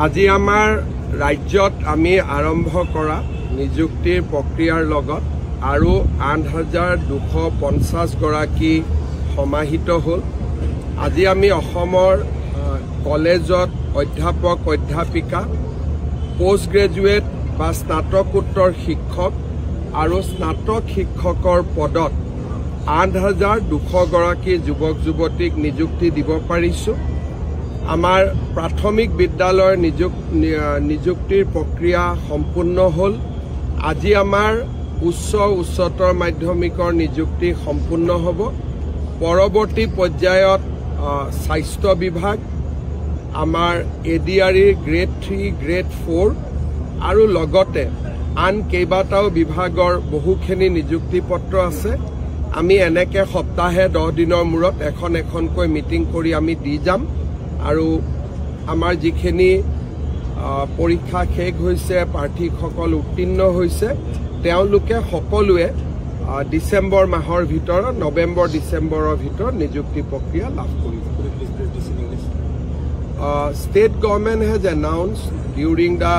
আজি আমাৰ ৰাজ্যত আমি আৰম্ভ কৰা নিযুক্তিৰ প্ৰক্ৰিয়াৰ লগত আৰু ৮,২৫০ গৰাকী সমাহিত হ'ল। আজি আমি অসমৰ কলেজত অধ্যাপক অধ্যাপিকা পোষ্ট গ্ৰেজুৱেট বা স্নাতকোত্তৰ শিক্ষক আৰু স্নাতক শিক্ষকৰ পদত ৮,২০০ গৰাকী যুৱক যুৱতীক নিযুক্তি দিব পাৰিছো। আমাৰ প্ৰাথমিক বিদ্যালয়ৰ নিযুক্তিৰ প্ৰক্ৰিয়া সম্পূৰ্ণ হ'ল। আজি আমাৰ উচ্চতৰ মাধ্যমিকৰ নিযুক্তি সম্পূৰ্ণ হ'ব। পৰৱৰ্তী পৰ্যায়ত স্বাস্থ্য বিভাগ, আমাৰ ADREৰ গ্ৰেড 3, গ্ৰেড 4 আৰু লগতে আন কেইবাটাও বিভাগৰ বহুখিনি নিযুক্তি পত্ৰ আছে। আমি এনেকে সপ্তাহে 10 দিনৰ মূৰত এখনকৈ মিটিং কৰি আমি দি যাম আৰু আমাৰ যিখিনি পৰীক্ষা শেষ হৈছে, প্ৰাৰ্থীসকল উত্তীৰ্ণ হৈছে, তেওঁলোকে সকলোৱে ডিচেম্বৰ মাহৰ ভিতৰত, নৱেম্বৰ ডিচেম্বৰৰ ভিতৰত নিযুক্তি প্ৰক্ৰিয়া লাভ কৰিব। State government has announced during the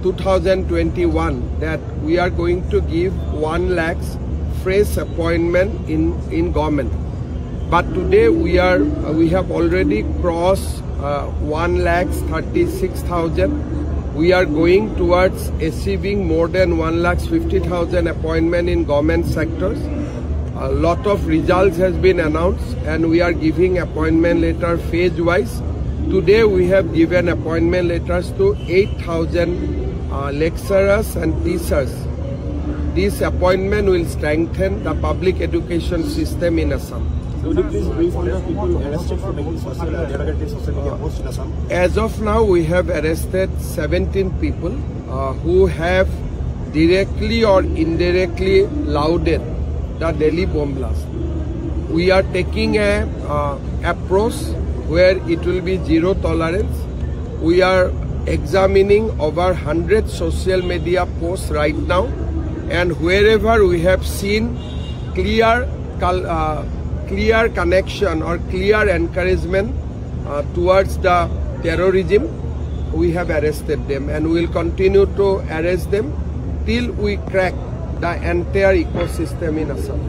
2021 that we are going to give 1 lakh fresh appointment in government. But today we have already crossed 1,36,000. We are going towards achieving more than 1,50,000 appointment in government sectors. A lot of results has been announced and we are giving appointment letter phase wise. Today we have given appointment letters to 8,000 lecturers and teachers. This appointment will strengthen the public education system in Assam. Would you please brief on the people arrested for making social media posts in Assam? As of now, we have arrested 17 people who have directly or indirectly lauded the Delhi bomb blast. We are taking a approach where it will be zero tolerance. We are examining over 100 social media posts right now, and wherever we have seen clear connection or clear encouragement towards the terrorism, we have arrested them and we will continue to arrest them till we crack the entire ecosystem in Assam.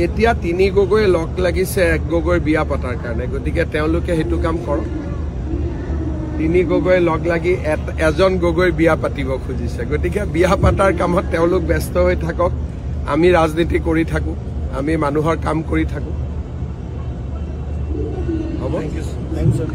এতিয়া 3 গগৈ লগ লাগিছে 1 গগৈৰ বিয়া পতাৰ কাৰণে, গতিকে তেওঁলোকে হেতু কাম কৰক। 3 গগৈ লগ লাগি এজন গগৈৰ বিয়া পাতিব খুজিছে, গতিকে বিয়া পাতাৰ কামত তেওঁলোক ব্যস্ত হৈ থাকক। আমি ৰাজনীতি কৰি থাকো, আমি মানুহৰ কাম কৰি থাকো। হ'ব। Thank you, sir.